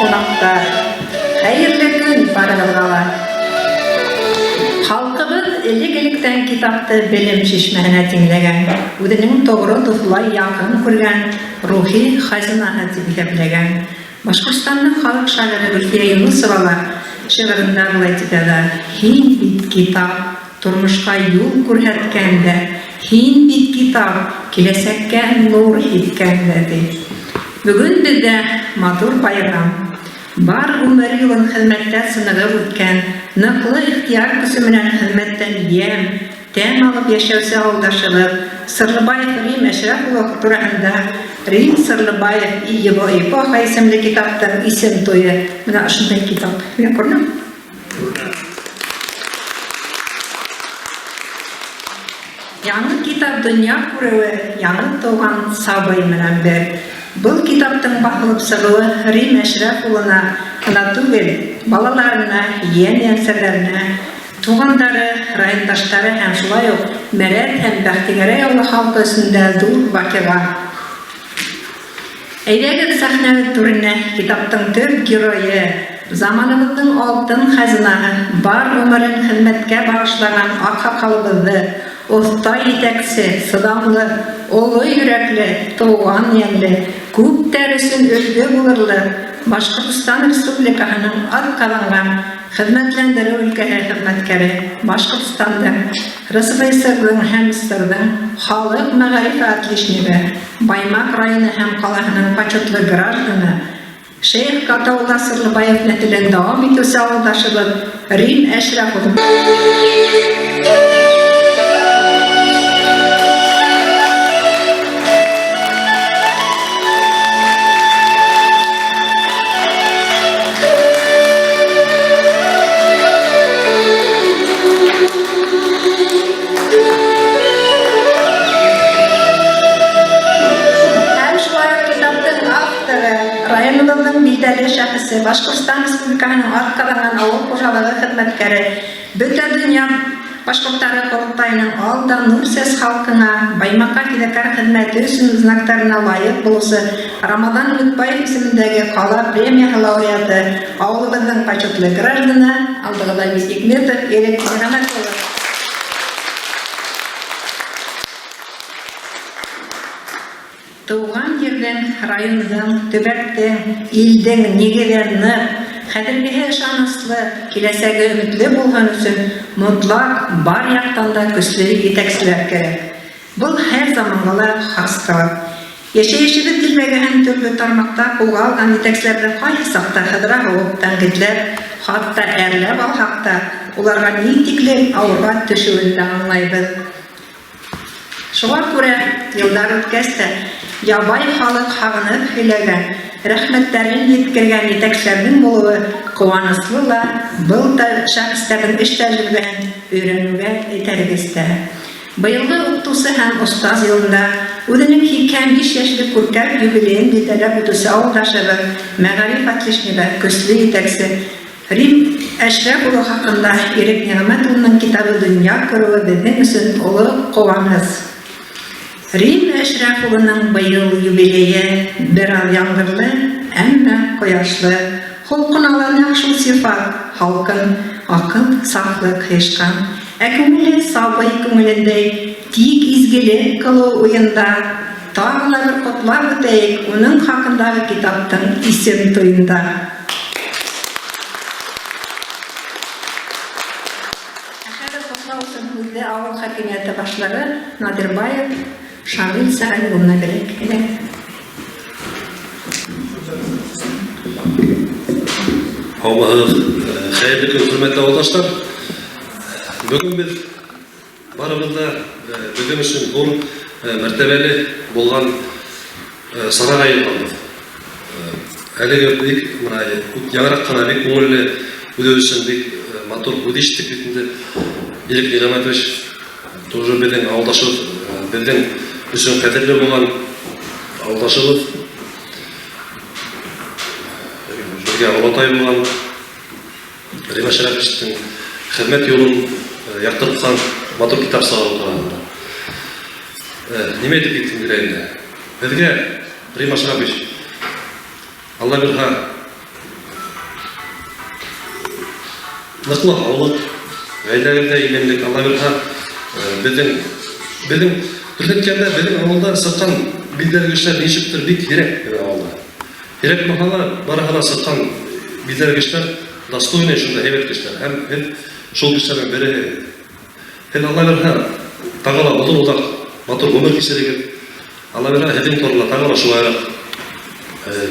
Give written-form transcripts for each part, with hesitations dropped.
qonaqlar. Hayırlı gün barıgılgalar. Halkımız elek-elekten kitapты bilim şişmehine dinlegen, ödünün doğru dufulay yakın kurgan, ruhi hazinaha zibilegen. Başkırstan'ın halk şairi Gülfiye Yunusova şiirinde bulay tipede, hin bit kitap, turmuşka yol kurhetkende, hin bit kitap, kilesekken nur hitkende. Bugün bizde matur bayram, bar umar yılın hizmette sınırı ötken, nıklı ihtiyar kısımının hizmetten yem, tem alıp yaşavsa aldaşılıp, Sırlıbayev Rim Eşrefulu turağında Rim Sırlıbayev İyibo İpoha isimli kitaptan isim toyu. Buna aşınday kitap. Ne kornam? Yanı kitap dünya kuruvu, yanı doğan sabay menen ber. Bu kitaptın bakılıp sığılı Rim Eşrefulu'na, Natugel, balalarına, yen-yenserlerine, tuğandары, rayındaşları hem şulay yok, meret hem bəxtigere yolu halkı üstünde dur vakıga. Eylegi sahne türüne kitaptın tüm giroyu, zamanımızın altın hazinağı, bar ömürün hizmetke bağışlanan akha kalıbızı, usta yeteksi, sıdamlı, olu yürekli, tuğan yemli, küp terüsün ölgü bulurlu, Başkırtistan Respublikasının ad kalangan hizmetlendiri ülkeye hizmetkeri Başkırtistan'da Rısıfıysır'ın hem Sır'ın Halık Mağarif Atlişnivi Baymak rayını hem kalahının paçutlu gражданы Şeyh Katavullah Sırlıbayev netilen devam etüse aldaşılıp Rim Eşrefulu Başkırtistan Respublikasının arkadan avul koşalığı hizmetkeri bütün dünya Başkırtları Kurultayının alda nur ses halkına Baymaka Kidekar hizmeti üçün znaklarına layık bulusu Ramazan Lütbayev isimindeki Kala Premiya laureatı avulubuzun paçutlu gражданы Aldığıda biz Hikmetov Elek Rahmet olur. Tuğan yerden, rayondan, töbertten, ilden, negelerini, kadirgehe şanıslı, kilesege ümitlü bulğan üçün mutlak bar yaktan da güçleri yeteksiler gerek. Bu her zamanla hastalık. Yaşayışıdı dilbegehen türlü tarmakta kulga algan yeteksilerden kayısakta hıdıra olup tangitler, hatta erlep alhakta, ularga nitikler avurga düşüğünde anlaydı. Şoğa göre yıllar ötkeste, Ябай халық хағынып хүйлеген, рәхмәттәрін еткерген етекшілердің болуы қуаныслы ла, бұл шәхістердің іш тәжірибесін өйренуге тәрбиесті. Быйылғы укытусы һәм ұстаз йылында үҙенең 85 яшьлек күркәм юбилейын билдәләп үтүсе ауылдашыбыҙ, мәғариф отличнигі, көслө етәксе Рим Эшрәфулы хаҡында Ирек Ниғмәтуллының китабы донъя күреүе беҙҙең өсөн оло ҡыуаныс. Рим Эшрәфулының быйыл юбилейы бер аҙ яңғырлы, әммә ҡояшлы. Холҡон алан яҡшы сифат, халҡын аҡыл, сафлыҡ һыйышҡан. Ә күңеле сабый күңелендәй тик изгелек ҡылыу уйында. Тағы ла бер ҡотлап үтәйек уның хаҡындағы китаптың исем туйында. Хәҙер ҡотлау өсөн һүҙҙе ауыл хакимиәте башлығы Надирбаев Şamil Sağlı'na gerek. Allah'ın hayırlı gün hürmetli arkadaşlar. Bugün biz barımızda bizim için bu mertebeli bulgan sanağa yıllandık. Әлі gördük, яңырақ қана бек көңілі өз үшін бек матур буддистік ретінде Ирек Ниғмәтович тоже біздің ауылдашылық, біздің үшін қадірлі болған ауылдашылық, жүрге ұлатай болған Рим Эшрәфовичтің хезмәт жолын яқтыртқан матур китап сығарып отырған. Неме айтып кеткім келеді? Бізге Рим Эшрәфович Алла бирһа ныклы аулық, ғайлағында именлік, Алла бірға біздің Түркеткенде біздің ауылда сыққан білдергіштер нешіктір бек керек біздің ауылда. Керек махала барахана сыққан білдергіштер достойный шында хебеткіштер. Hem шол кіштердің бірі. Алла бірға тағала ұлын ұлдақ матур өмір кесереген. Алла бірға хеден торла тағала шуайрақ.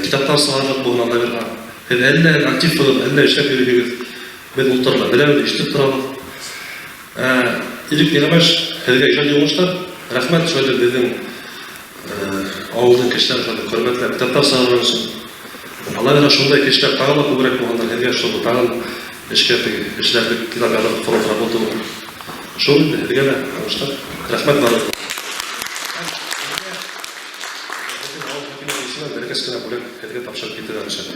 Kitaplar sağlayacak bu Alла бірға. Әлі актив болып, әлі işlep yürüyeceğiz. Biz ұлттарla білеміз, iştip тұралыз. İlk yenemez, hediye işe olmuşlar. Rahmet şöyle dedim, ağıldın kişiler şöyle hürmetler, kitaplar sağlamışsın. Allah bilir şunday kişiler tağla kubrak muhanlar, hediye şöyle tağın işlerdik, kitap yazıp falan работу. Şöyle hediyeler almışlar. Rahmet var. Herkes kına bulan hediye tapşırıp getirdiler inşallah.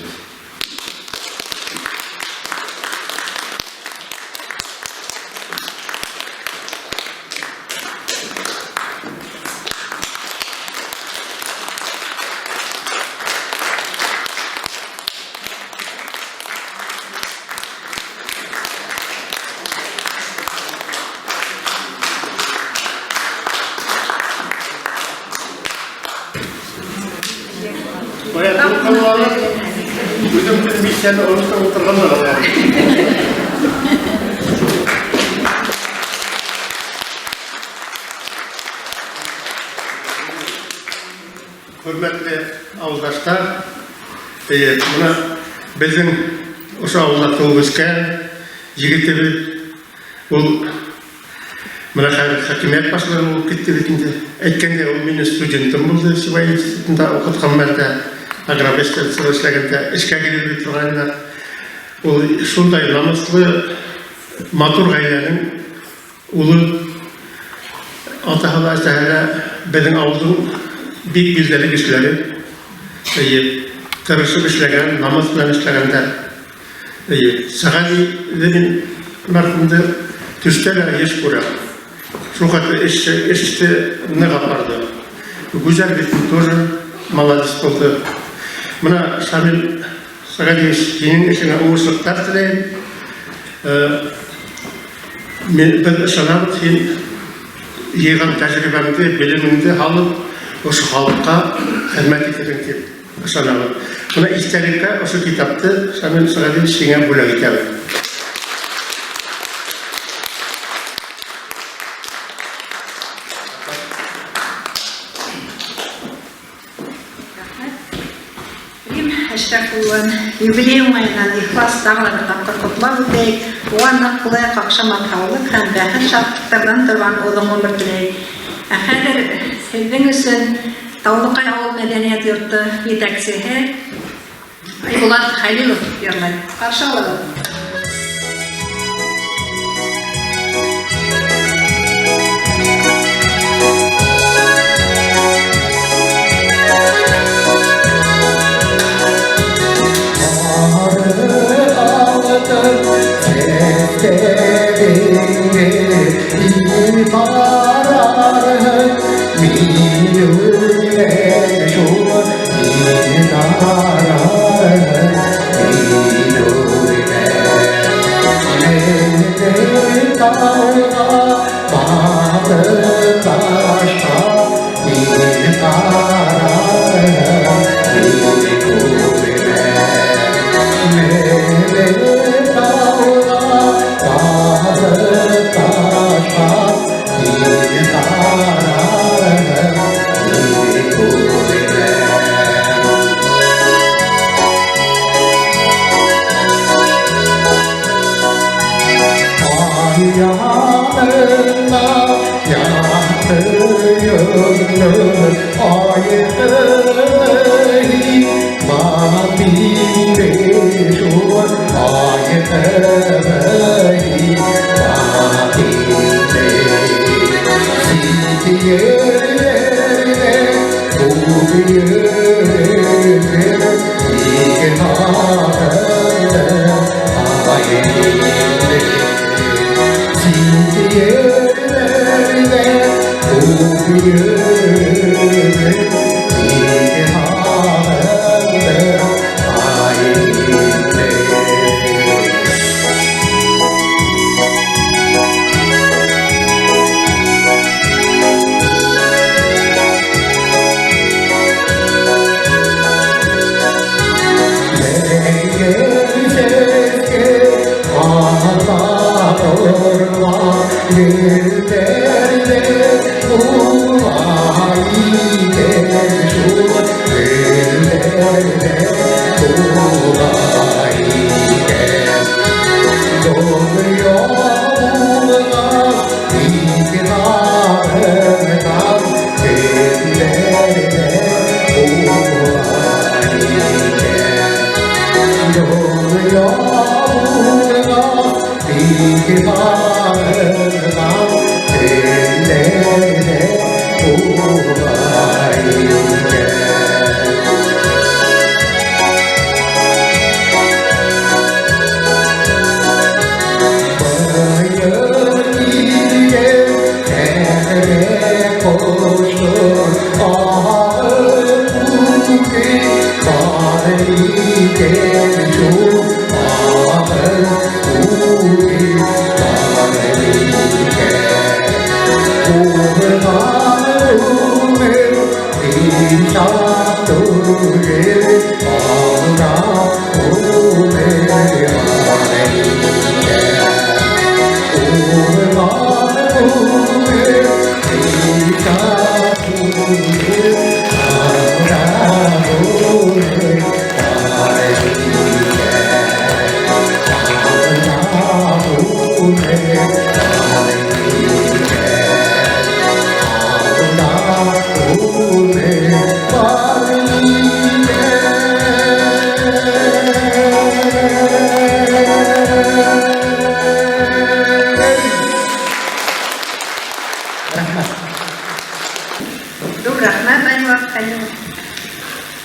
Bütün misyanı olursa oturganlar var. Hürmetli avdaşlar, buna bizim o'sha avlda tug'ib o'sgan yigitimiz mana hokimiyat boshlig'i bo'lib ketdi lekin aytganda u meni studentim bo'ldi Sibay institutida o'qitgan marta agrobestel ishlaganda ishga kirib turganda u shunday namusli motor g'aylaning uli ota xolasi bizning avlning bek bildirlik ishlari tirishib ishlagan namus bilan ishlaganda Sag'ali degan marhumni tushdalar ish ko'radi. Shu qatda ishni naqapardi. Güzel bir тоже молодец bo'ldi. Mana Shamil Sag'aliyening ishini o'zlashtirib tilayman. Men bir ishonamın sen yig'in tajribamni, bilimimni olib o'sha xalqqa xizmat etading deb ishonamın. Buna istalikka o'sha kitobni Shamil Sag'aliyev senga bo'lak etaman. Юбилейм ayından İhlas dağları tapqır kutlar öteyik. Oğan naqlı qaqşamat havalık hem bәхет şartlıklardan тұрған олың өмір тілейік. Әқәдір сіздің үшін Таулықай ауыл мәдениет йорты етәксігі Айбулат Халилов ерлайды. Қаршы алады.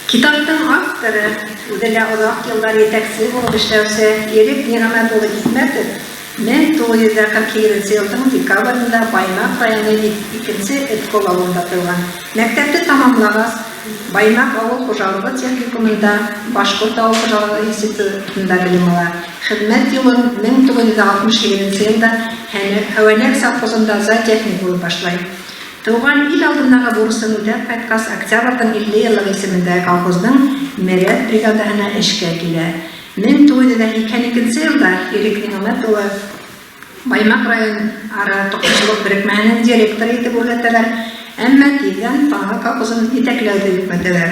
Kitaptың авторы, үділі ұзақ yıllar етәксі болып ішләусе, Ерек Ниғаматұлы Исмәтов 1947 жылдың декабрында Баймак районы 2-ші Эткол ауылында туған. Мәктәпті тамамлағас, Баймак ауыл қожалығы техникумында Башқұрт ауыл қожалығы институтында білім ала. Хидмәт жылын 1967 жылда Хәуәнәк совхозында зоотехник болып башлай. Туған ил алдындағы бурысын үтәп қайтқас, Октябрьдің 50 еллык исемендәге колхоздың Мәрәт бригадаһына эшкә килә. 1952 елда Ерек Ниғаматұлы Баймак район ара тоқмашылык берекмәһенең директоры итеп үрләтәләр, әмма тиздән Таңа колхозын итәкләүде дип әйтәләр.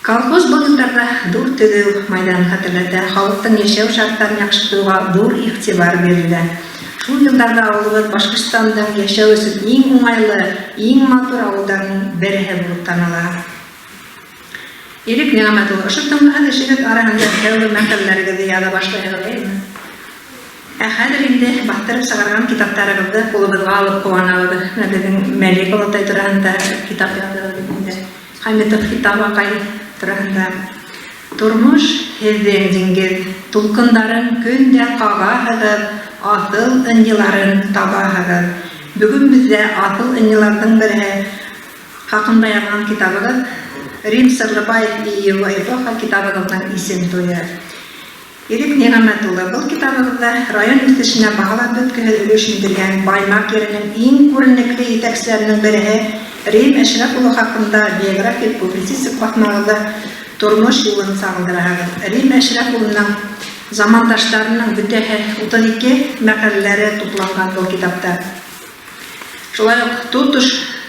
Колхоз был елларда ҙур төҙөү майданын хәтерләтә, халыҡтың йәшәү шарттарын яҡшыртыуға ҙур иғтибар бирелә. Шул йылдарда ауылыбыҙ Башҡортостандың йәшәү өсөн иң уңайлы, иң матур ауылдарының береһе булып таныла. Ерек Ниғаматұлы, ошо тыңлаған эшегеҙ араһында тәүге мәҡәләләрегеҙҙе яҙа башлайһығыҙ, әйҙәме? Ә хәҙер инде баҫтырып сығарған китаптарығыҙҙы ҡулыбыҙға алып ҡыуанабыҙ. Беҙҙең Мәлик олатай тураһында китап яҙҙығыҙ инде. Хәмитов Китабаҡай тураһында. Тормош һеҙҙең диңгеҙ, тулҡындарын көндә ҡағаһығыҙ, аҫыл ынйыларын табаһығыҙ. Бөгөн беҙҙә аҫыл ынйыларҙың береһе хаҡында яҙған китабығыҙ Рим Сырлыбаев и его эпоха китабығыҙҙың исем туйы. Ерек Ниғаматұлы, был китабығыҙҙа район үҫешенә баһалап бөткөһөҙ өлөш индергән Баймак еренең иң күренекле етәкселәренең береһе Рим Әшрәф улы хаҡында биографик публицистик баҫмағыҙҙа тормош юлын сағылдыраһығыҙ. Рим Әшрәф улының замандаштарының бөтәһе 32 мәҡәләләре тупланған был китапта. Шулай уҡ тотош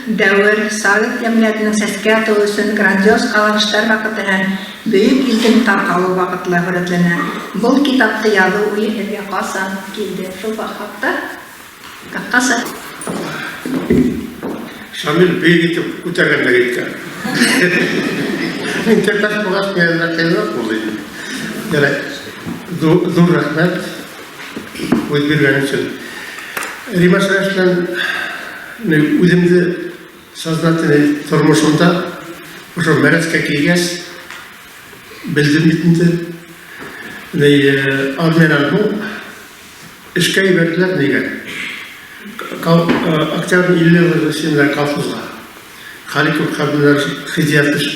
дәүер Совет йәмғиәтенең сәскә атыуы өсөн грандиоз ҡаланыштар ваҡыты һәм бөйөк илдең тарҡалыу ваҡытлы һүрәтләнә. Был китапты яҙыу уйы һеҙгә ҡасан килде? Шул ваҡытта ҡасан? Шамил бейек итеп күтәргәндә киткән. Интерпрет булғас, менә ҡыйынлыҡ булды. Ҙур рәхмәт үҙ биргән өсөн. Рима Шәрәфтән үҙемде сознательный тормошомда ошо Мәрәскә килгәс белдем бит инде. Армиянан һуң эшкә ебәрҙеләр нигә? Октябрь 50 колхозға. Халиков Хабилар Хидиятович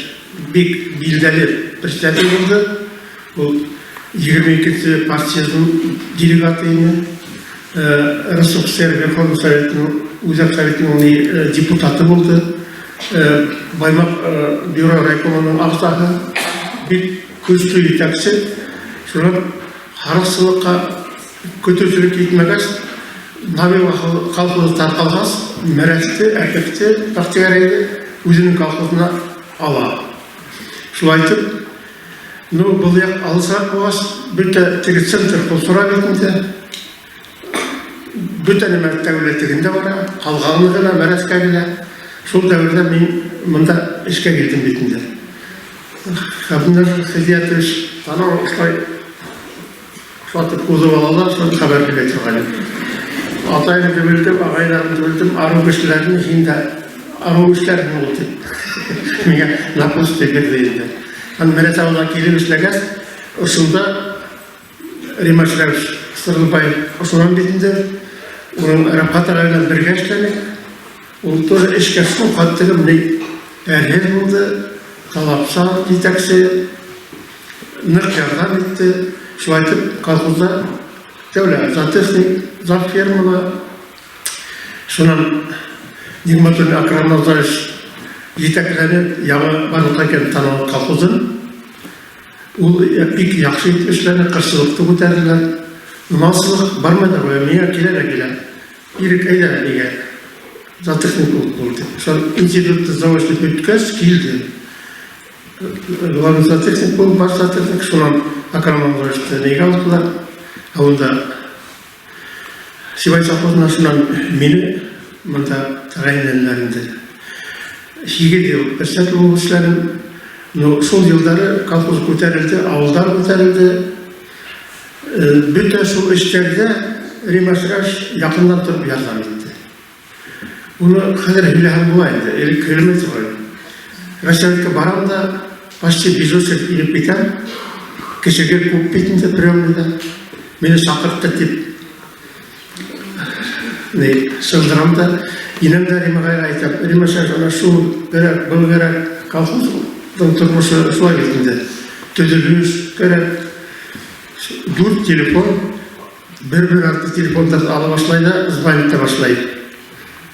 бик билдәле председатель булды. Ул 22-нче партияның делегаты ине. РСФСР Верховный Советінің Үзәк Советінің депутаты болды. Баймак бюро райкомының ағзағы бик көзсіз етәксі. Шулар харықсылыққа көтөшілік етмәгәс, Набиға колхозы тарқалғас, Мәрәсті, Әркекті, Бақтиярайды өзінің колхозына ала. Шулай айтып, бұл яқ алысырақ болғас, бүтә теге центр қосыра бетінде, бүтән әмәт дәүләтлегендә бара, ҡалғаны ғына Мәрәскә килә. Шул дәүерҙә мин мында эшкә килдем бит инде. Хабилар Хидиятович анау ошолай шатып кузов алалар, соны хабар бере тұрған. Атайымды білдім, ағайларымды білдім, ару кішілердің жиында ару кішілердің болды. Менге напус деп берді енді. Мен тауына келіп ішлегіз, ұшында Рима Шыравыш Сырлыбай ұшынан бетінде, оның Рапхат ағайынан бірге ішлемек. Ол тоже ішке шын қаттығы міне әргез болды, талапса жетекші, нық жардам етті, шу айтып колхозда зоотехник, завфермана, шунан Нигматуллин Акрам Назарович жетекленіп, яңа барлыққа екен танылып колхозын. Ол бик яқшы етпешлеріне қыршылықты көтерділер. Масылық бармады ғой, мені келер. Ирек әйдер неге зоотехник болды. Сол институтты заочный өткіз келді. Главный зоотехник болды, бас зоотехник. Шунан Акрам Назаровичті неге алдылар. Онда Сибай совхозына шунан мені мында тағайындаларында хиге де бір сәт болушыларым. Сол жылдары колхоз көтерілді, ауылдар көтерілді. Бүті сол іштерде Рима Шыравыш жақындан тұрып ярдам етті. Оны қазір үйлеген болайынды, елі келмейді ғой. Рассаветке барам да, почти безусер иліп кетем. Кешеге көп бетінде приемныйда. Мені шақыртты деп сылдырам да, инемді Римаға айтап, Рима Шыравыш ана шу керек, бұл керек, колхоздың тұрмысы шулай кеткенде. Төделіш керек, дүрт телефон, бір атты телефондарды ала башлайды, звонитті башлайды.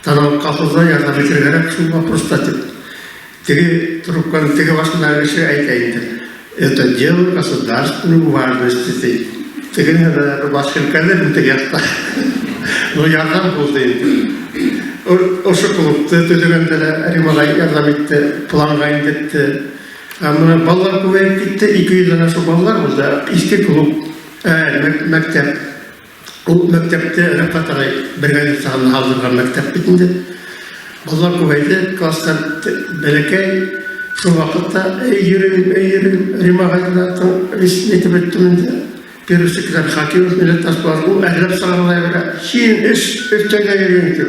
Танау колхозда ярдам етер керек, шу вопроста деп. Теге трубканы теге башындағы кіші айтайынды. Это дело государственной важности. Тегені башқылканы бүнтік яқта. Но ярдам болды енді. Ошы клубты төдегендері Римаға ярдам етті, планға ендетті. Мына балалар көбейіп кетті, 200 дана шу балалар болды. Еске клуб, мектеп. Ол мектепте Рапхат ағай бригадир сағын алдырған мектеп бетінде. Балалар көбейді, класстар бәлекей. Сол вақытта, үйірім, Римаға нетіп өттімінде. Первый секретарь Хакимов мені таспалар. Ол әрлеп сағынлай бәрі. Кейін өттенге үйренді.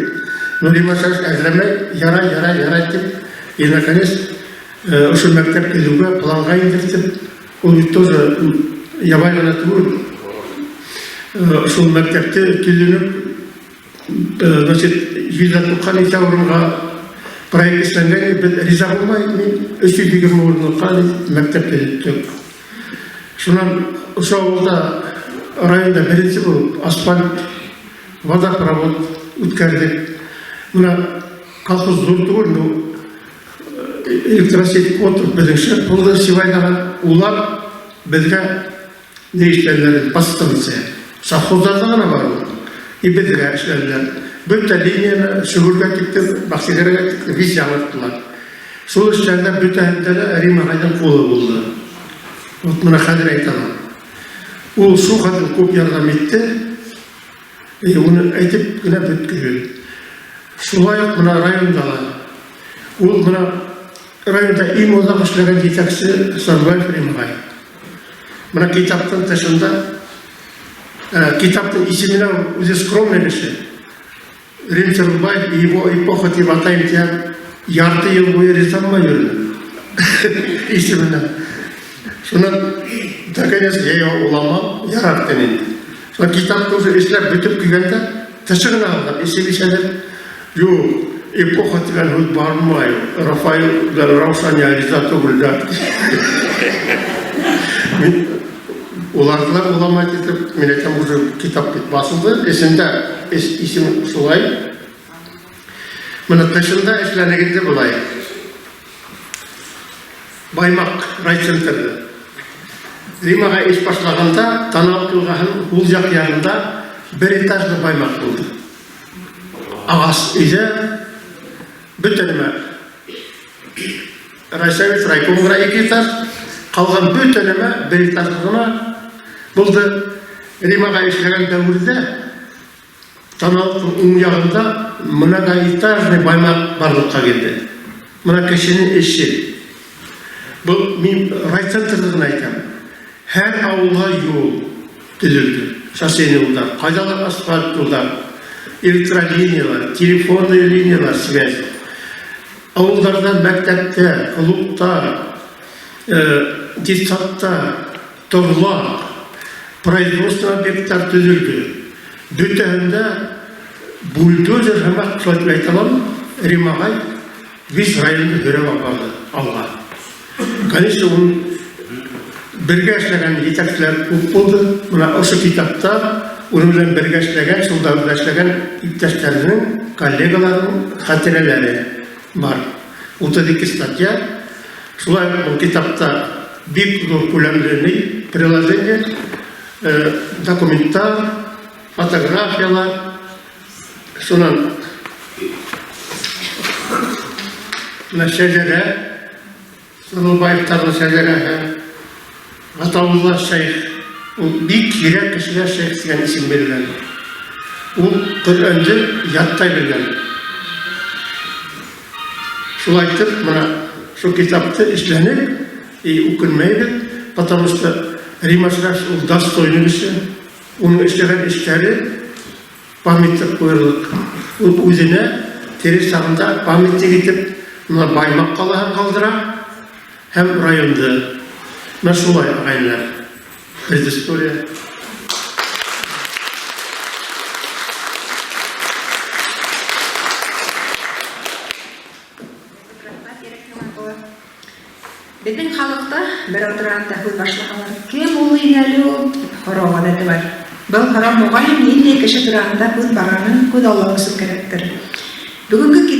Но Рима Шыравыш әзірлемей, ярай деп. И наконец, ұшы мектеп келуге планға ендіртіп, ол тоже ябай ғана түгіл. Ұшыл мектепте келініп, елден тұққан ете орынға проект істенген, біз риза болмай, мен 320 орынға мектеп келіп. Шунан ұшы ауылда районда бірінші болып асфальт, водопровод өткердік. Мына колхоз зор түгіл, электросеть отырып біліңші, бұлды Сибайдағы улар бізге не ішлерлерін бастымызы. Совхоздарда ғана бар ол. И бізге ішлерлер. Бүтті линияны шүгірге кеттім, бақсыгерге кеттім, виз жаңырттылар. Сол ішлерде бүтті әндері Рима Ағайдың қолы болды. Вот мұна қадыр айтамын. Ол шу қадыр көп ярдам етті, оны айтып күні бүткілі. Шулайық мұна райондала. Ол мұна районда ең ұзақ ішлеген жетекші Сарбаев Римағай. Мұна китаптың тышында, китаптың есіміне өзі скромный кіші. Рим Сарбаев, его эпоха деп атайым тиян, ярты ел бойы ризамай өрді. Есіміне. Шунан, наконец, я улама, яраттен. Шунан китап тоже ішлер бүтіп күйгенде, тышығына алған, есебешәдер. Жоқ, эпоха деген өт бармай, Рафаил Раушан Яриза түгілді. Мен олардылар оламай кетіп, мен айтам уже китап бет басылды, есімді, есім солай. Мұны тышында ішленегенде болай. Баймақ, райцентрді. Римаға еш башлағанда, Танау қылғағын ол жақ ярында бір этажды баймақ болды. Ағас үйде бүтініме Райсовет райкомға 2 этаж, қалған бүтініме 1 этаждығына болды. Римаға ешілеген дәуірде Танауықтың ұң жағында мұнаға этажный баймақ барлыққа келді. Мұна кешенің іші. Бұл мен райцентрдығын айтам. Her ауылға yol, түзілді. Шоссейный жолдар, қайдалар асфальт жолдар, электролиниялар, телефонный линиялар, связь. Ауылдардан мәктәптә, клубта, детсадта, торлар, производство объекттар түзілді. Бүтәнді бульдозер ғамақ құлайтып айталам, Римағай весь районды көріп апарды алға. Конечно, оның бірге әшлеген етәктілер көп болды. Мұна осы китапта оның білен бірге әшлеген, жылдарда әшлеген иптәштерінің, коллегаларының хатирелері бар. 32 статья. Шулай бұл китапта бик көлемлений приложение, документтар, фотографиялар, сонан шәжәрә, Сырылбаевтардың шәжәрәһе, Ғатаулла шейх, ул бик кирәк кешегә шейх дигән исем бирелгән. Ул Коръәнде яттай белгән. Шулай итеп, мына шу китапты эшләнеп, укылмайды, потому что Римашраш ул достойный кеше, оның эшләгән эшләре памяттык куерлык. Ул үзенә терес сагында памяттык итеп, мына Баймак калаһын калдыра һәм районды. Мына шулай агайлар. Предыстория. Біздің халықта бір отырғанда көз башылағалар кем олы инәлі ол хорау ғадаты бар. Бұл хорау мұғайым ендей кіші тұрағында көз барғанын көз аулауысы керектір. Бүгінгі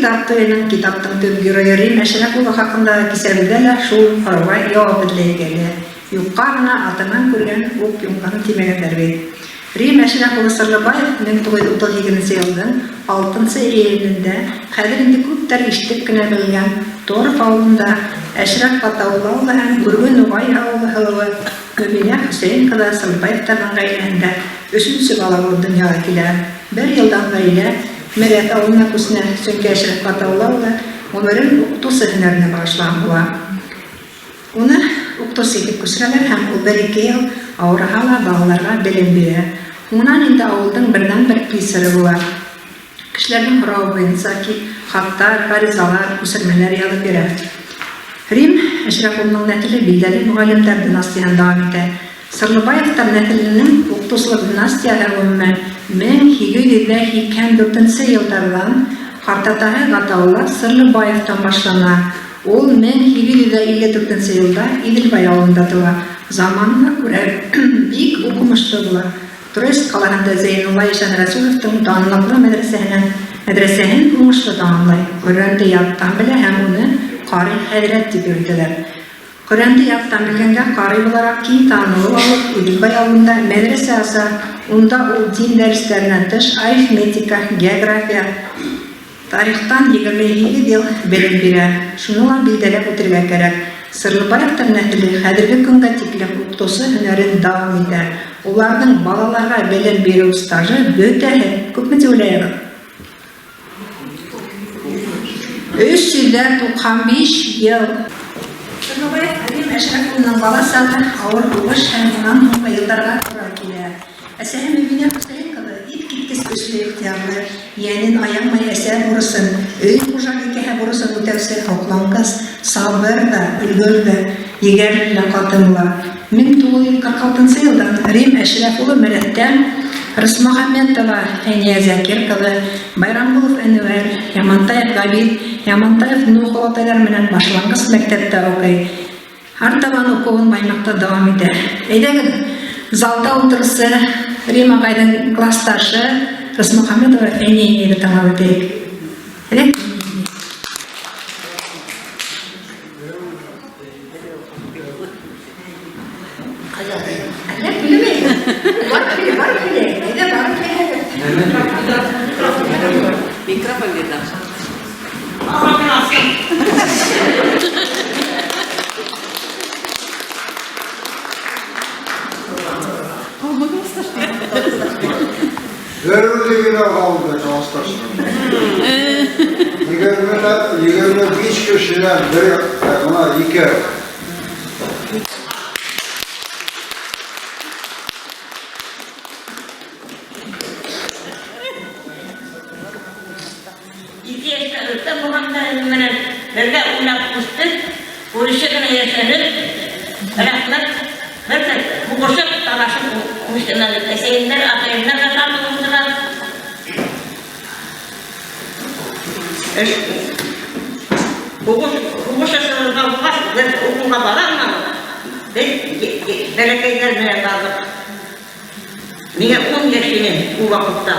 китаптың төп геройы Рим Әшрәф улы хақында кисәбілдәлі шул хорауға яуап эзләйгәле. Юққа ғына атынан көрген оқ юңғаны тимәгәндәр бит. Рим Әшрәф улы Сырлыбаев 1932 елдың 6 июнендә хәзер инде күптәр ишетеп кенә белгән Торф авылында Әшрәф Ғатаулла улы һәм Гүргөн Угай авылы һылыуы Көминә Хөсәйен кызы Сырлыбаевтарның гаиләһендә 3нче бала булып дөньяга килә. 1 елдан гаилә Мәрәт авылына күченә, чөнки Әшрәф Ғатаулла улы гомерен укытучы һөнәренә багышлаган була. Уны укытучы итеп күчерәләр һәм ул 1-2 ел авырһа балаларга белем бирә. Унан инде авылдың бердән-бер писары була. Кешеләрнең һорауы буенча хаттар, гаризалар, күчермәләр язып бирә. Рим Әшрәф улының нәселе билдәле мугалимләр династиясында дәвам итә. Сырлыбаевтар нәселенең укытучылык династиясы гомумән 1884 еллардан Картатаһы Ғатаулла Сырлыбаевтан башлана. Ул 1854 елда Иделбай авылында туа. Заманына күрә бик укымышлы була. Турист калаһында Зәйнулла Ишан Расуловтың данлыклы мәдрәсәһен уңышлы тәмамлай. Коръәнде яттан белә һәм уны Кари хәзрәт дип йөртәләр. Коръәнде яттан белгәнгә кари буларак киң танылу алып, Иделбай авылында мәдрәсә аса. Унда ул дин дәресләреннән тыш арифметика, география, тарихтан 27 ел белем бирә. Шуны билдәләп үтәргә кирәк. Сырлыбаевтар нәселе хәзерге көнгә тиклем укытучы һөнәрен дәвам итә. Уларның балаларга белем бирү стажы бөтәһе күпме түләйәр? 395 ел. Сырлыбаев Рим Әшрәф улының баласы авыр булыш һәм уннан һуңгы елларга туры килә. Әсәһе Мәдинә Хөсәйен кызы иткиткес көчле ихтыярлы, янин аямай әсәр бурысын, өй хуҗалыгы бурысын үтәүсе хаклангыз, сабыр да, өлгөр да, егәр белән катымла. 1946 елдан Рим Әшрәф улы Мәрәттән Рысмөхәммәтова Фәния Закир кызы, Байрамгулов Әнвәр, Ямантаев Габид, Ямантаев Нух олатайлар менән башлангыч мәктәптә укый. Артабан укуын Баймакта дәвам итә. Әйдәгез, залда утырысы Рим агайдың классташы Рысмөхәммәтова Фәниягә тыңлап үтәйек. Микрофон где-то. Görüldüğüne kaldı çalıştaşlar. 25 kişiler buna 2. menen birge uylap düştü. Bu işe gene yaşanır. Rahmet. Bakın bu boşak talaşı müşteriler eseğinler atayınlar kazandırıldılar. Bu boşak sınırda bu kadar okula bağlanmadı. Belekeylerine kaldık. Niye 10 yaşını bu vakitte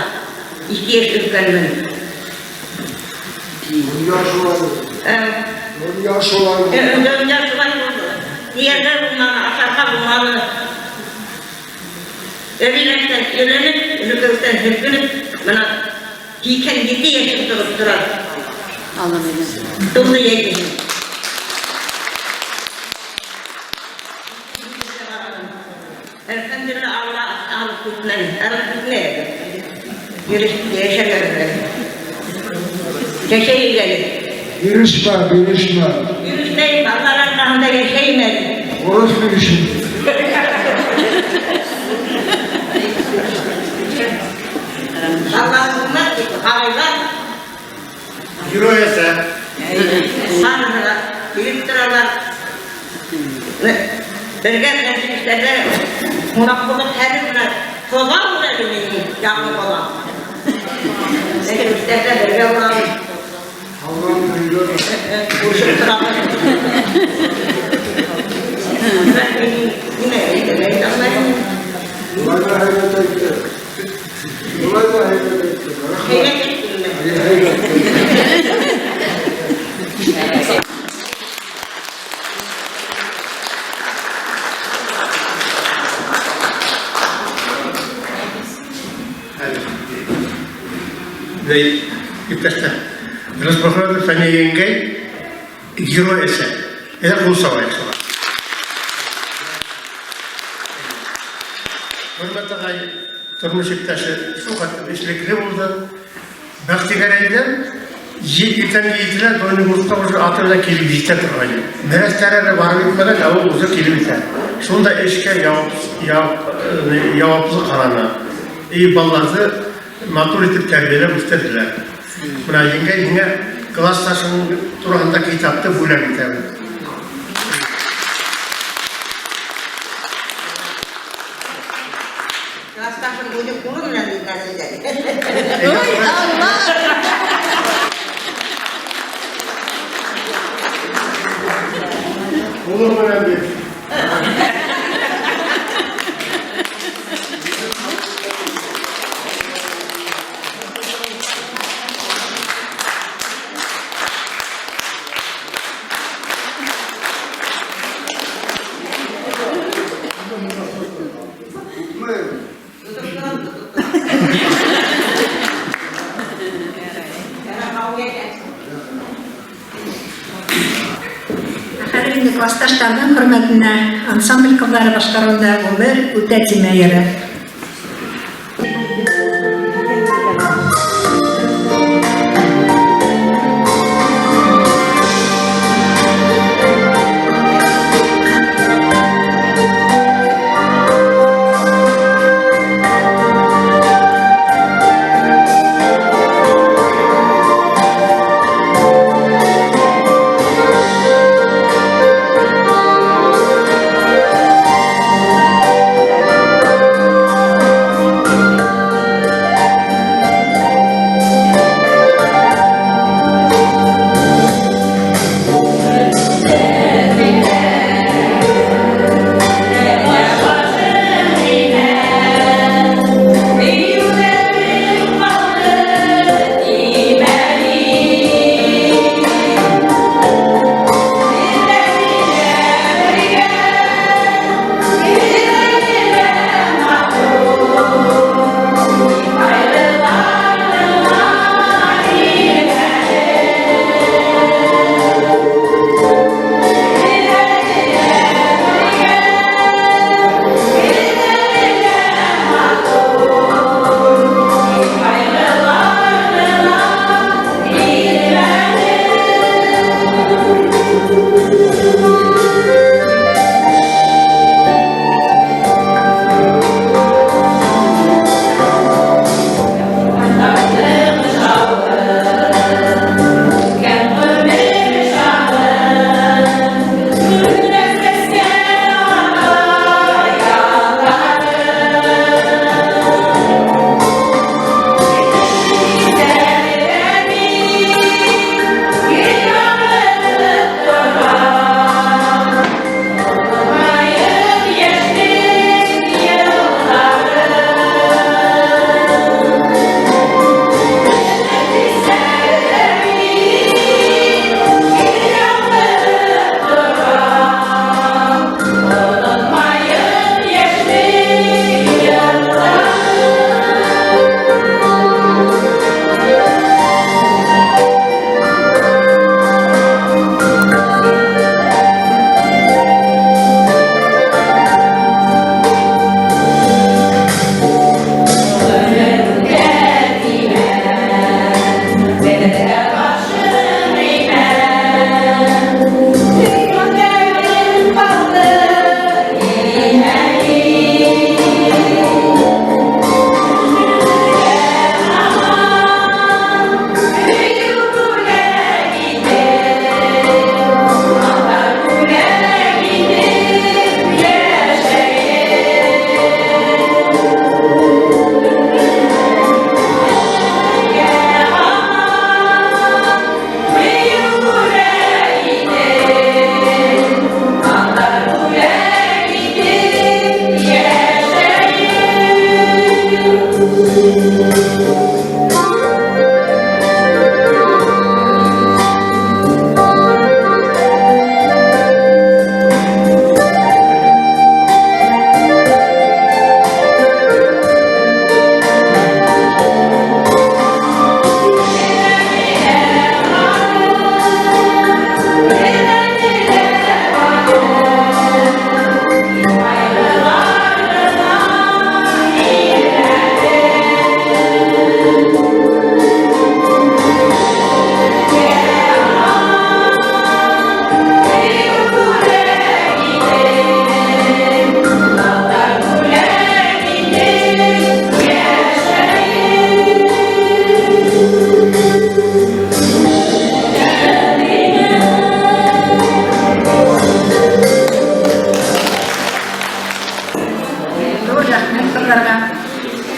ihtiyaç ülkenin? Yaş olan. Yaş olan. Yaş olan diğerler bunları aşağı bunları evlilikten evlenip, ülkeden hükünüp bana hiyken 7 yaşını durup durar. Doğru yedim. Elhamdülillah Allah alıp tutmayın. Alıp tutmayın. Yaşarlar. Yaşayın gelin. Girişme. Yürüyüşteyim. Allah'ın rahmında yaşayın gelin. Orası bir işin. Allah'ın hayvan. Euro ise Sanırlar. Biriktirarlar. Birgen işlerle munakkılık terimle kozar mı dedi beni yakın olan. İşlerle birge olalım. Allah'ın öyle. Kurşun kıralım. Ben yine eğitim anlayayım. Bunlar da hayret etti. Heyret ettim ben. ve iptaşta Rasbahar Feniyenge Euro ise ya kul savaş. Hürmetli turmuş iptaşı sokakta işlikli oldu. Baktigaraydan yitten yittiler böyle Mustafa atırda kelip yitte turayı. Merestlerle var bitmeden avı uzak kelip yitte. Şunda eşke yavaplı karana. İyi ballardı matur etip terbiyeler üstlediler. Buna yine klas taşının turağındaki kitapta bulan biter. Rastasın buydu kulun ne diyeceğim. Oy Allah! Olur mu önemli? Хәзерге классташтарның хөрмәтенә ансамбль кызлары башкаруында Гомер Үтәтимәйере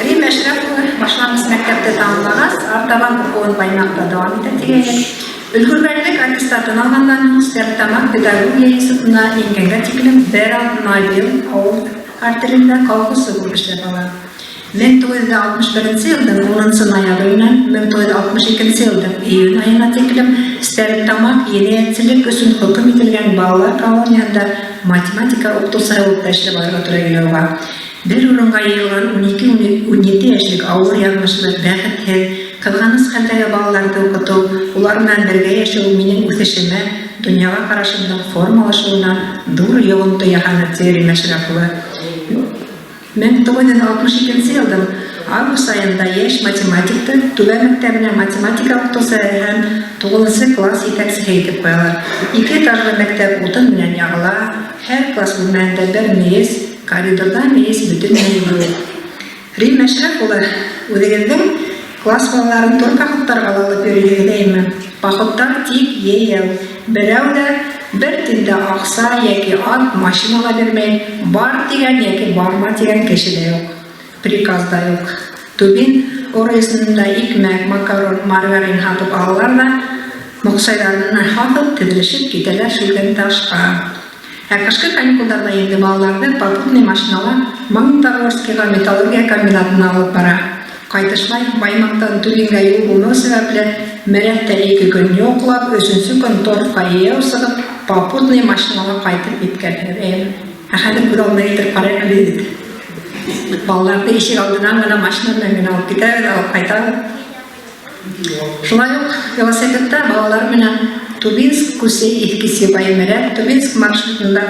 Рим Әшрәпова башлангыч мәктәптә тәмамлагач, артабан укуын Баймакта дәвам итә дигән. Өлгергәнлек аттестатын алгандан соң Стәрлетамак педагогия институтына ингәнгә тиклем бер ел авыл артелендә колхозчы булып эшләп ала. 1961 елның 10 ноябреннән 1962 елның июнь аена тиклем Стәрлетамак җәмгыятьчелек өчен хөкем ителгән балалар колониясында математика укытучысы булып эшләп барырга туры килә. Bir урынга йыелган 12-17 яшьлек авыр язмышлы, бәхетһез, кызганыч хәлдәге балаларны укыту, улар белән бергә яшәү минем үсешемә, дөньяга карашымның формалашуына зур йогынты яһады Рим Әшрәпова. 1962 елның август аенда яшь математикты Түбән мәктәбенә математика укытучысы һәм 9 класс итәкчесе итеп куялар. 2 этажлы мәктәп утын белән ягыла, һәр класс бүлмәсендә бер мейес, коридорда мейес бөтенләй юк. Рим Әшрәпова үзегезнең класс балаларын тор походтарга алып йөргәндәйме? Походтар тик ел. Берәү дә бер тиндә акса яки ат машинала бирмәй, бар дигән яки барма дигән кеше дә юк. Приказ да юк. Түбин орысында икмәк, макарон, маргарин һатып алалар да, моксайларны һатып тезелешеп китәләр шүлгән ташка. Кышкы каникулдарда инде балаларды попутный машиналар Магнитогорскига металлургия комбинатына алып бара. Кайтышлай Баймактан Түбингә юл булмау сәбәпле Мәрәттә 2 көн yoklап, 3-нче көн торфка яу сыгып, попутный машинага кайтып киткәннәр. Хәзер күрә алмыйдыр карар бирде. Балаларды ишек алдынан гына машина белән генә алып китәләр, алып кайталар. Шулай ук велосипедта балалар менән Тубинск Кусей Ихкиси Баймәрәт Тубинск маршрутында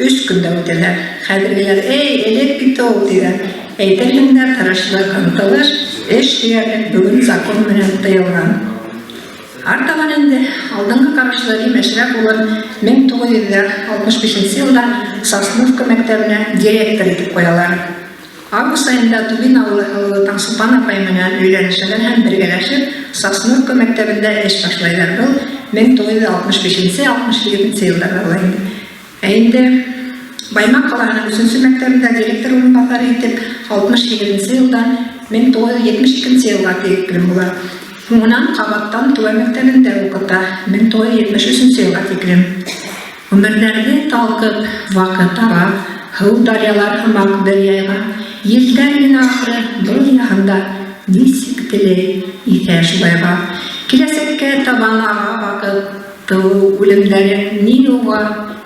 3 көндә үтәләр. Хәзергеләр элек бит ул дигән. Әйтелгәндә тырышлык, ынтылыш, эш диярлек бүген закон белән тыелган. Артабан инде алдынгы карашлы Рим Әшрәпова 1965 елда Сосновка мәктәбенә директор итеп куялар. Август айында Түбин авылы Таңсулпан апай менән өйләнешәләр һәм бергәләшеп Сосновка мәктәбендә эш башлайлар. Бу 1965-67 елларда була инде. Инде Баймак калаһының 3-нче мәктәбендә директор урынбасары итеп 67 елдан 1972 елга тиклем була. Шуннан кабаттан Түбән мәктәбендә укыта 1973 елга тиклем. Өмерләрне талкып, вакыт ага, һыу дарьялар һымак бер яйга, елдәр генә ахыры был яһында нисек теләй итә шулайга. Киләсәккә табан ага вакыт, тыу үлемдәре ни юга,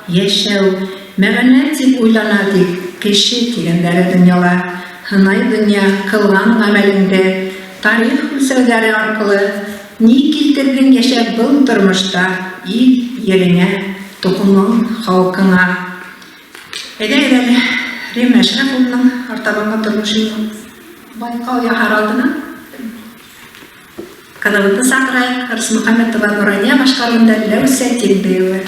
яшәү, мәгънә дип уйлана дип кеше дигәннәре дөньяла. Һынай дөнья кылган гамәлендә, тарих үсәүләре аркылы ни килтердең яшәп был тормышта ил ереңә, тукымың халкыңа. Әйдә, Рим Әшрәпованың артабанга тормышын байкау яһар алдына каналында сакырайык. Арыс Мөхәммәтова Нурания башкаруында Ләүсә Тилбеева.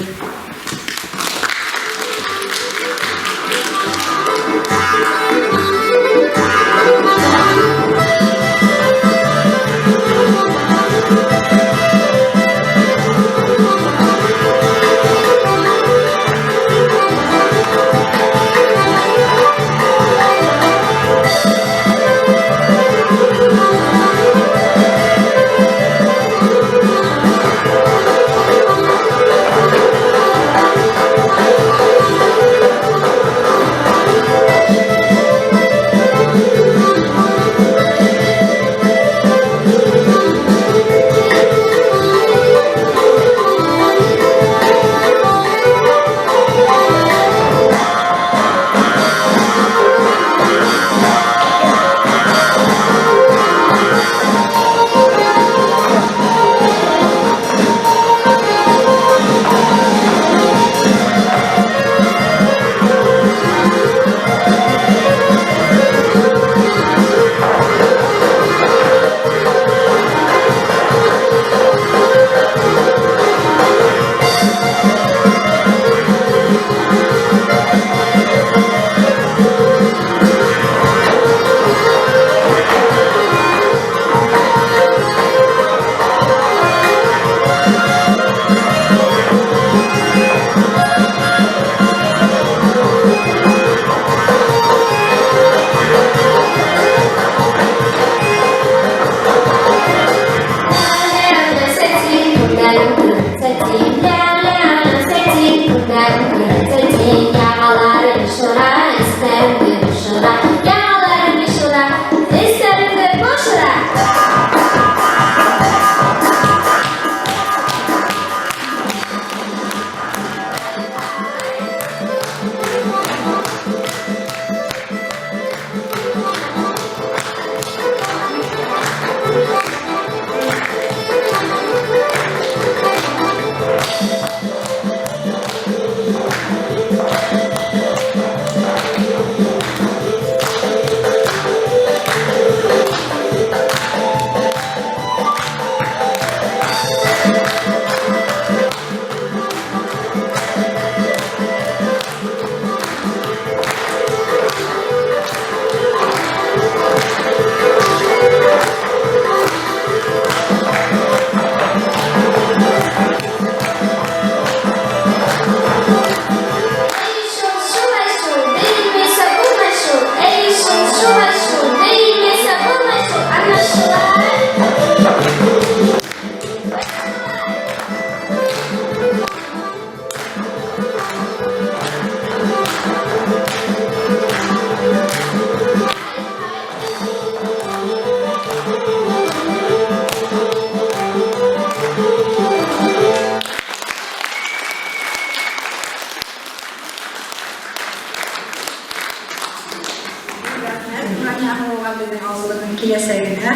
компанияға болған біздің ауылының келесегіне.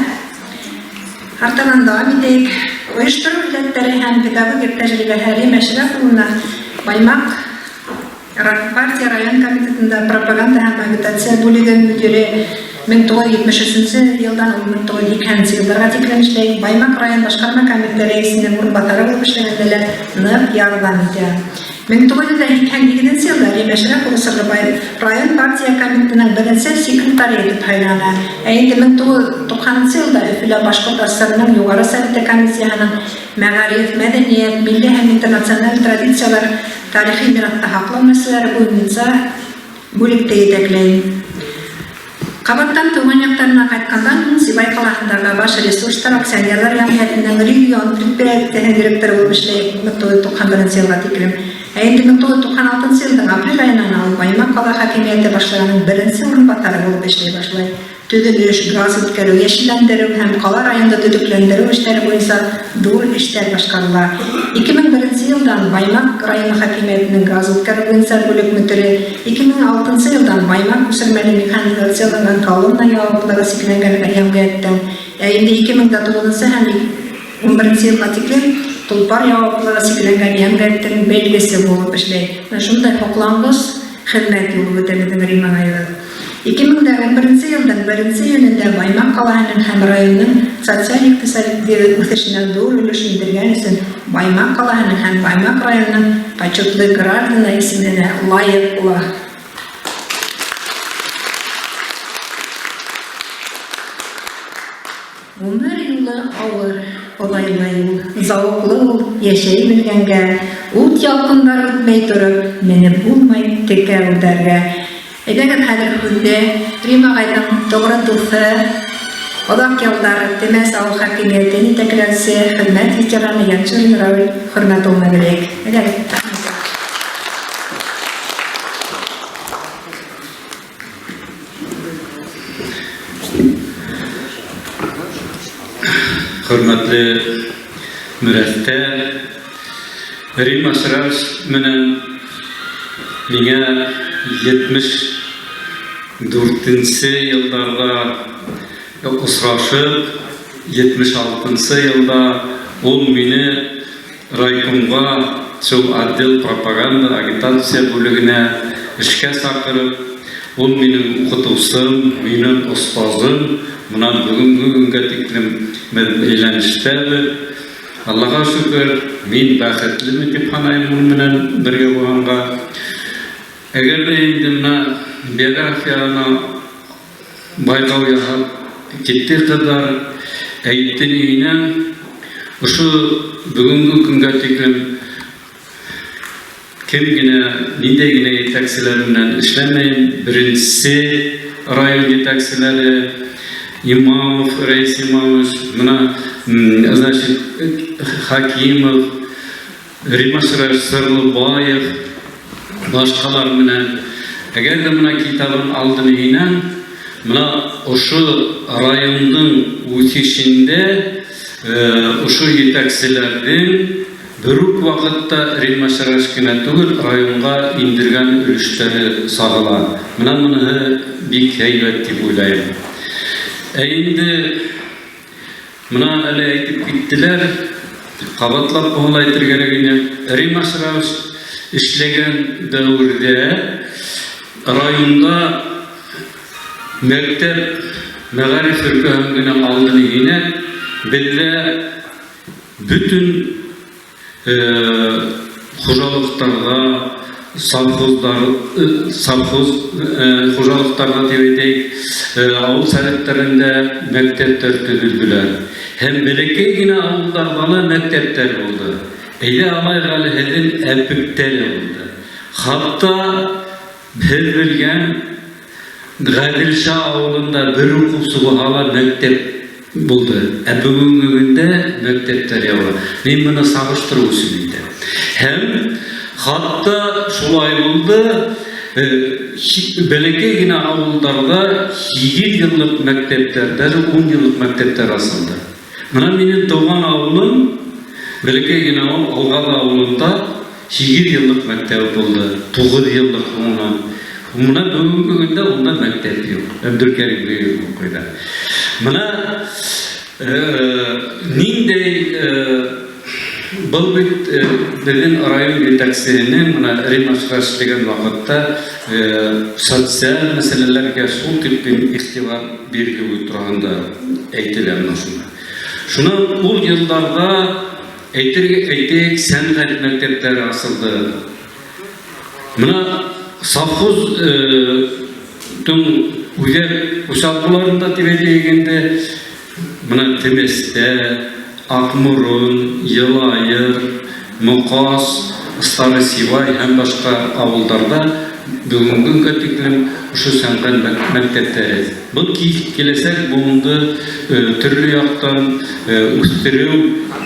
Артынан devam edeyik. Uyuşturucu illetleri hem pedagogik tecrübeleri Meşrefoğlu'na Baymak Partiya Rayon Komitetinde propaganda hem agitatsiya bölügen müdürü 1973 yıldan 1902 yıllara tiklenişleyip Baymak Rayon Başkarma Komiteti reisinin orunbatları olup işleyenler nıp yardım ediyor. 1902 yılları Meşrefoğlu Sırlıbay Rayon Partiya Komitetinin birinci sekreteri edip haylana. Eğinde 1990 yılda Üfile Başkurt Asırının Yukarı Sevdi Komisyası'nın Megariyet, Medeniyet, Milli hem internasyonel tradisiyalar, tarihi miratta haklı meseleleri boyunca bölükte yetekleyin. Kabattan tuğun yaklarına kaytkandan Sibay Kalahındaga baş resurslar aksiyonlar yanıyetinden region Türkbirlik'te direktör olmuşlayıp 1991 yılga tikrim. Eğindi 1996 yıldan April ayından alıp Baymak Kala Hakimiyeti başlarının birinci orunbatları olup işley başlayıp tüdülüş, gaz ötkürü, yeşillendiriu hem Kala rayonda düdüklendiriu işleri boyunca dur işler başkanlar. 2001 yıldan Baymak Rayonu Hakimiyeti'nin gaz ötkürü boyunca bölük müdürü, 2006 yıldan Baymak Üsürmeli Mekanizasyonundan Kalınla yağlıkları siklengen yamgayettin. Eğindi 2009 hem 11 yılga tikrim Tulpar yağlıkları siklengen yamgayettin belgesi bulup işley. Şunday hoklangız hizmet yolu ötemedin Riman ayıdır. 2011 yıldan 1. yönünde Baymak Kalahının hem rayonunun sosyal-iktisadi ötüşüne doğru ülüşündürgen için Baymak Kalahının hem Baymak rayonunun paçotlu Gradına isimlerine layık ola. Ömür yılı ağır, olaylı yıl, zavuklu yıl, yaşayı bilgenge, ut yalkınlar ötmey durup, meni bulmay teker öderge. Edeget hadir hünde, Rima Gaydan doğru dursa, odak yıllar Demes Ağıl Hakimiyeti'nin tekrarsı, hizmet veteranı Yançur'un Raul hürmet olma gerek. Edeget. Hürmetli müreffeh, Rima Şıraş menen mine 74 yıllarda usraşıp 76 yılda ol meni raykomga çok adil propaganda agitasiya bölügüne işe sakırıp ol menin okutuvsum, menin ustazım buna bugünkü günge tiklim eyleniştedir. Allah'a şükür men baxetli dep hanayım menen birge bolganga. Eğer endi biyografiyana bayqaw yapıp kettir kadar ayttiğinden şu bugünkü günge tiklim kimgine nidegine yetakçilerinden işlemeyin. Birincisi rayon yetakçileri İmamov, Reis İmamov, значит, Hakimov, Rima Şıraş Sırlıbayev, başkalar menen. Eğer de buna kitabın aldığını inen, buna şu rayonun ötüşünde, şu yetakçilerden Bürük vakitte Rima Şıraş kine tugul rayonga indirgen ülüşleri sağlar. Bunu bir heybet dip uylayım. Endi buna ele aytip gittiler, kabatlap boğulaytır gerekine. Rima Şıraş işlegen dövrde rayonda mektep Megarif ülkehengine aldığını yine belli bütün hocalıklarga, savhoz hocalıklarga debeydik, avul sanatlarında mektepler tüzüldüler. Hem belekegine avullarda mektepler oldu. Eyle alay gali hedin epükler oldu. Hatta bilgen Gadilşah avulunda bir hukusu bu hala mektep buldu. Bugünkü günde mektepler yavru. Men bunu sağıştırıyorum deydi. Hem hatta şolay oldu. Belekegine avullarda 7 yıllık mektepler, 10 yıllık mektepler asıldı. Buna benim doğan avulum Belekegine Algal avulunda 7 yıllık mektep oldu. 9 yıllık ona. Мына бүгінгі күнде онда мәктеп жоқ. Әбдülkerim бүйі оқиды. Мына ниндей бұл бит біздің район жетекшісінің мына Римашраш деген вақытта социал мәселелерге сол типпен ихтибар беріліп тұрғанда әйтілемін осында. Шуна ул жылдарда әйтек сәнғат мектептері асылды. Мына совхоз үзек ұшақларында дегенде мына Теместе, Ақмұрын, Елайыр, Мұқас, Старый Сивай һәм башқа ауылдарда бүгінгі күнге тиклем ушу сәнғат мектептері. Бұл келесек бұлынды түрлі яқтан үстіру,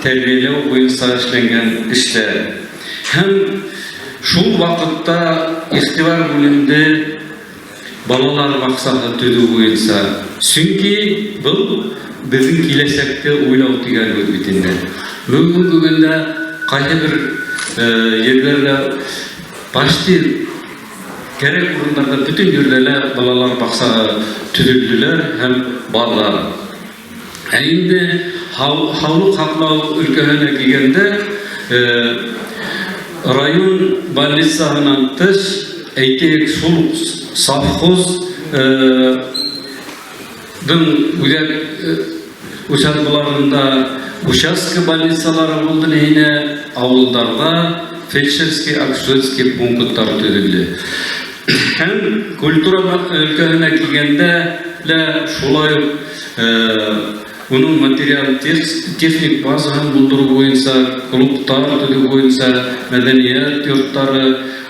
тәрбиелеу бойынша эшленген іштер. Һәм шул вақытта ихтибар бөлімде балалар бақсағы төді бойынша. Сүнки бұл біздің келесекте ойлау деген өтбетінде. Бүгінгі күнде қайта бір ерлерде башты керек орындарда бүтін жерлерде балалар бақсаға түзілділер һәм барлар. Әйінде хаулық қақлау өлкәһенә кигәндә район больницаһынан тыш әйтек шул совхоз участкаларында участка больницалары болды нейне ауылдарда фельдшерский, акушерский пункттар төзелде. Һәм культура өлкәһенә килгәндә шулай оның материал техник базаһын булдыру буенча, клубтар төзү буенча, мәдәният йорттары,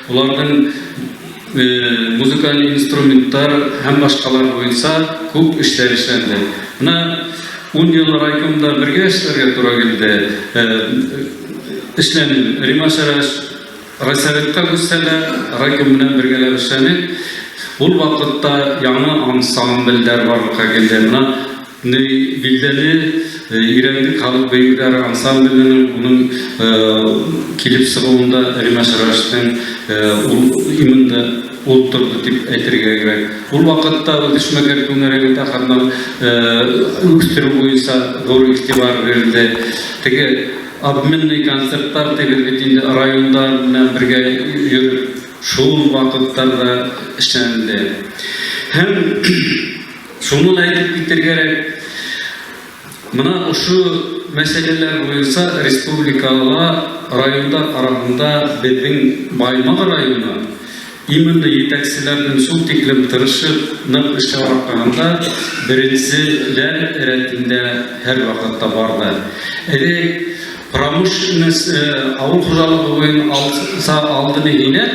уларның музыкаль инструменттар һәм башкалар буенча күп эшләр эшләнде. Менә 10 ел райкомда бергә эшләргә туры килде. Эшләнде. Римашраш Райсоветка күчсәләр, райком белән бергәләп эшләнек. Ул вакытта яңа ансамбльләр барлыкка килде. Менә билдәле Ирәндек халык бәйгеләре ансамбльнең уның килеп сыгуында Римашраштың именно отырды дип әйтергә кирәк. Ул вакытта үсмәгән күнәрендә хәтта үстерү буенча зур игътибар бирелде. Теге обменный концертлар тегелгетинде районда белән бергә йөрү шул вакыттарда эшләнде. Һәм шуны әйтеп китергә мына ушу мәсьәләләр буенча республикага районда караганда безнең Баймак районы именно җитәкчеләрнең шул тиклем тырышып нык эшләп атканда беренчеләр рәтендә һәр вакытта барды. Промышленность авыл хуҗалыгы буенча алдыны ине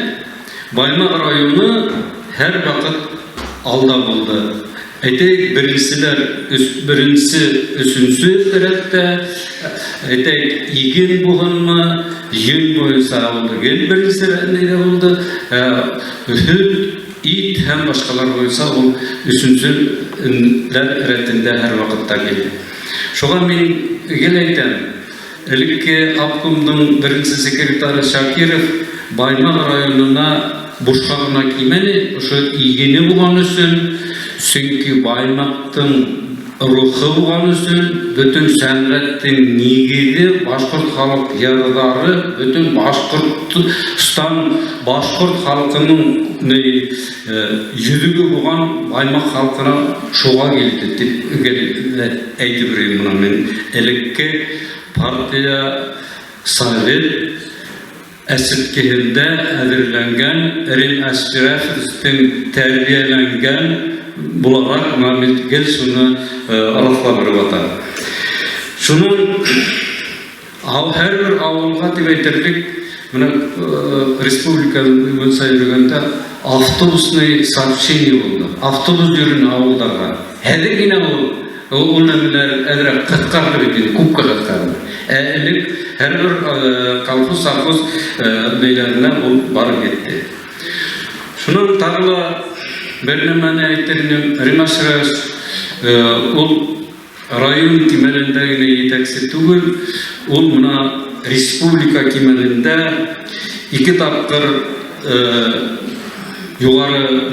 Баймак районы һәр вакыт алда булды. Әйтәк беренче өченче рәттә әйтәк иген булганмы, йөн буенча булды. Беренче рәттә булды. Ит һәм башкалар буенча ул өченче рәттендә һәр вакытта килде. Шуңа мин әйтәм, элекке обкомның беренче секретары Шакиров Баймак районына бушка гына кимәне, ошо игене булган өчен Çünkü Baymaq'tın ruhu olan üçün bütün sənətin nigidi Başkurt halk yarıları bütün Başkurt'tan Başkurt halkının yüzügü olan Baymaq halkına şoğa geldi deyip әйтибireyim buna men. Elekke partiya Sovet əsirkehinde ədirlənген Rim Əşrəf'in tərbiyələnген bularak Mehmet Gel şunu arasla bir vatan. Şunun her bir avulga tibeyterlik Respublikanın sayılığında avtobusne сообщение oldu. Avtobus yürünü avullarga. Hadi yine o nemiler edrek kıtkarlı bir kup kıtkarlı. Her bir kalfuz sarfuz beylerine barıp gitti. Şunun tarla Berlemane aytırdım, Rimashrash ol rayon kimelinde yetekçi tugul, ol buna Respublika kimelinde iki tapkır югары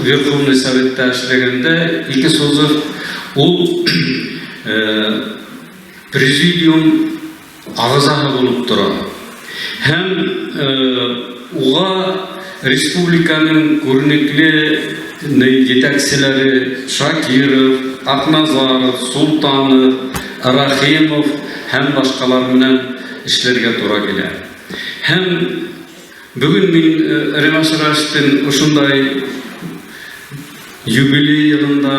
Верховный Советте эшлегенде ике созык ул президиум агзасы болуп тура. Һәм уга республиканың күренекле жетекчилери Шакиров, Акназаров, Султанов, Рахимов һәм башкалар менән эшләргә туры килә. Һәм бүген мин Ремашраштын ушундай юбилей елында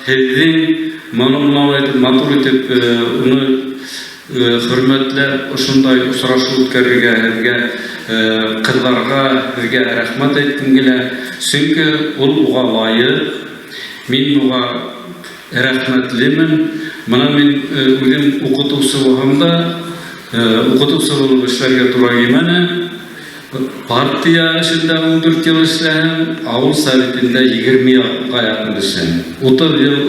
һеҙҙең матур итеп уны хөрмәтләп ушундай осрашу үткәрергә һеҙгә ҡыҙҙарға һеҙгә рәхмәт әйткем килә. Сөнки ул уға лайыҡ. Мин уға рәхмәтлемен. Мына мин үҙем уҡытыусы булһам да, уҡытыусы булып эшләргә тура килмәне. Партия эшендә 14 йыл эшләһәм, ауыл советында 20 йылға яҡын эшләнем. 30 йыл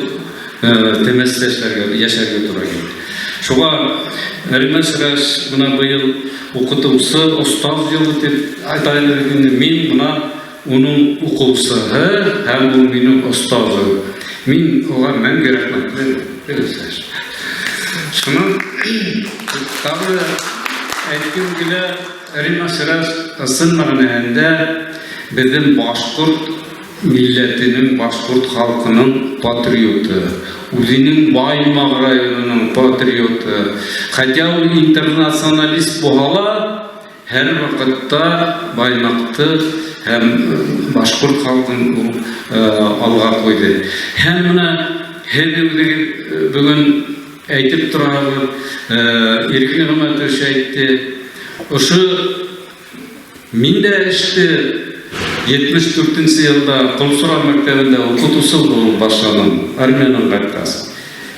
Темәстә йәшәргә тура килде. Шуға Ремашраш мына быйыл уҡытыусы, остаз йылы тип айтайым. Мин мына уның уҡыусыһы һәм ул минең остазым. Мин уға мәңге рәхмәтле. Шуның тағы әйткем килә, Ремашраш ысын мәғәнәһендә беҙҙең башҡорт милләтенең, башҡорт халҡының патриоты, үҙенең Баймаҡ районының патриоты. Хәтта ул интернационалист булһа ла, һәр ваҡытта Баймаҡты һәм башҡорт халҡын алға ҡуйҙы. Һәм бына һеҙ бөгөн әйтеп торабыҙ, Ирек Ниғмәтович әйтте. Ошо мин дә эште 74-нче йылда Ҡолсора мәктәбендә уҡытыусы булып башланым, армияның ҡайтҡас.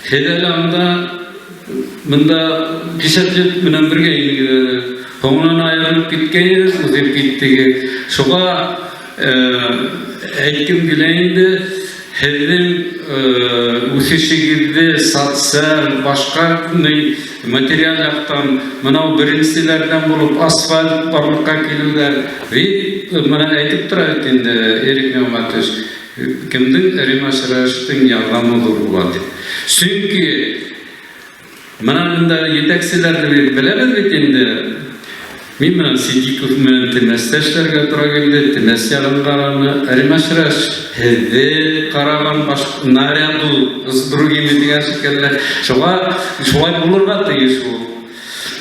Һеҙ әле анда мында писатлыҡ менән бергә инегеҙ, һуңынан айырылып киткәйнегеҙ, үҙеп киттегеҙ. Шуға әйткем килә инде, һеҙҙең үҫешегеҙҙе социаль, башҡа материал яҡтан, мынау беренселәрҙән булып асфальт барлыҡҡа килеүҙәр, мына әйтеп тора бит инде Ирек Ниғмәтович, кемдең Ремашраштың ярҙамы ҙур була дип. Сөнки мына мында етәкселәрҙе беләбеҙ бит инде. Мин менән Сидиков менән Темәстә эшләргә тура килде. Темәс яғын ҡараны. Ремашраш һеҙҙе ҡараған наряду с другими дигән шикелле. Шулай булырға тейеш ул.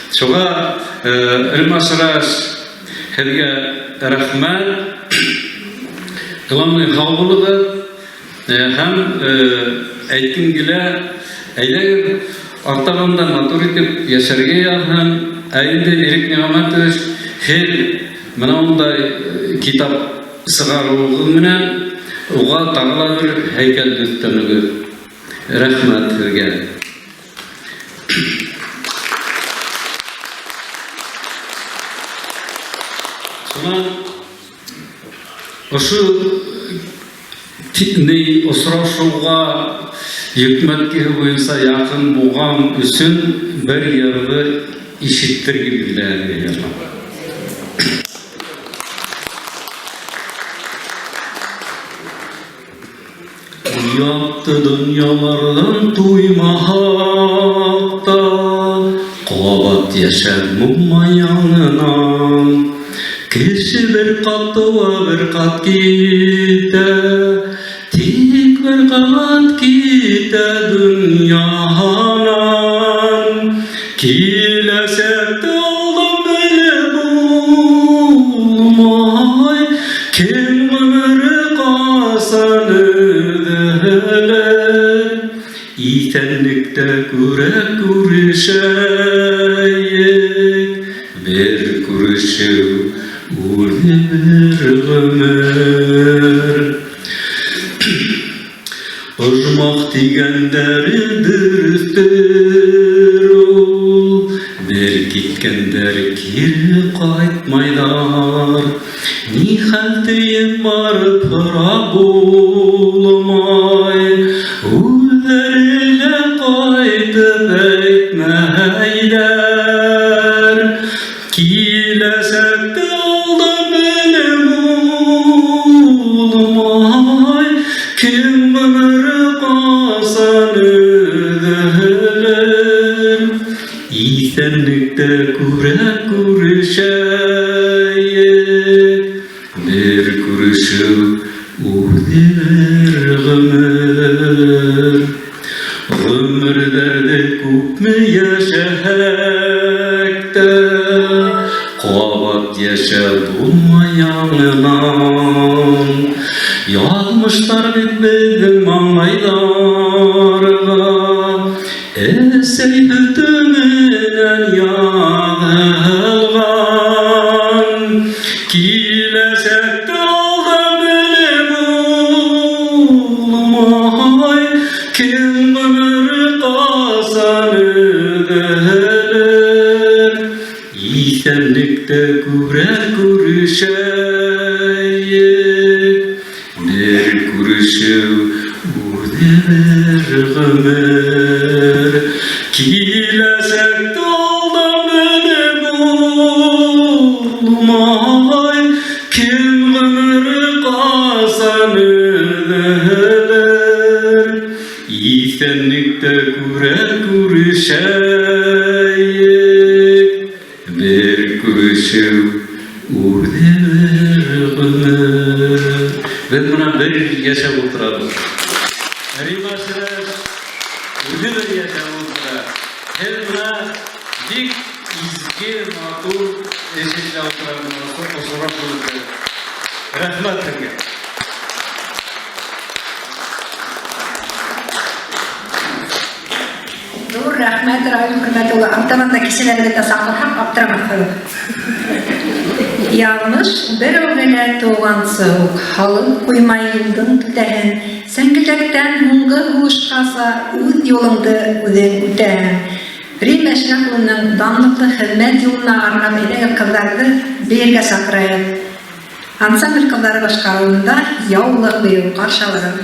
Шуға Ремашраш һеҙгә рәхмәт. Главный һау булығыҙ. Һәм әйткем килә, әйҙәгеҙ артағанда матур итеп йәшәргә яҙһын. Әйді Ирек Ниғмәтович, һеҙ мына ундай китап сығарыуығыҙ менән уға тағы ла бер һәйкәл өҫтәнегеҙ. Рәхмәт һеҙгә. Шунан ошо осрашыуға йөкмәткеһе буйынса яҡын булған өсөн бер йырҙы ишеттергем килә. Яҡты донъяларҙан туймаһаҡ та, ҡабат йәшәр мумма яңынан. Кеше бер ҡатыуа бер ҡат китә, тик бер ҡат китә донъяһынан. Киләсәкте алдан белеп булмай, кем ғүмере ҡасан өҙөлөр. Иҫәнлектә күрешәйек, бер күрешеү үле бер ғүмер. Ожмақ тигәндәре дөрөҫтөр ул, бер киткәндәр кире ҡайтмайҙар. Ни хәл тиеп барып һорап булмай, үҙҙәре лә ҡайтып әйтмәйҙәр. Киләсәкте алдан белеп исәнлектә күрешәйек, бер күрешү үзе бер гомер. Гомерләрдә күпме яшәһәк тә, кабат яшәп булмый яңынан. Язмыштар бит безнең маңлайларга, әсәй бөтененнән ягылган. Киләчәктә алда белеп булмай, кем гомер касан өҙәлер. Исәнлектә күрешәйек, бер күрешеү үзе бер гомер. Киләчәктә алда белеп булмай, кем гомер касан өҙәлер. Исәнлектә күрешәйек, бер күрешеү үзе бер гомер. Без бuna бер яшәп утырабыз. Римашыраш үзе бер яшәп утыра. Һәм бuna бик изге, матур эшекләп утырабыз. Косылып булды. Рәхмәт сезгә. Dur rahmet Rabbim hürmet ola. Amtamanda kişilerine de sakırhak aptıramaktadır. Yanlış bir öğrene doğan soğuk, halın koymayıldın tütəhin. Sen gülekten hunga huşkasa ud yolunda udin ütəhin. Rim Eşraqlı'nın danlıklı hizmet yoluna arnam edəgə kızlardı birge sakırayın. Ansambl kızları başkarılığında yavlıq bir karşılarım.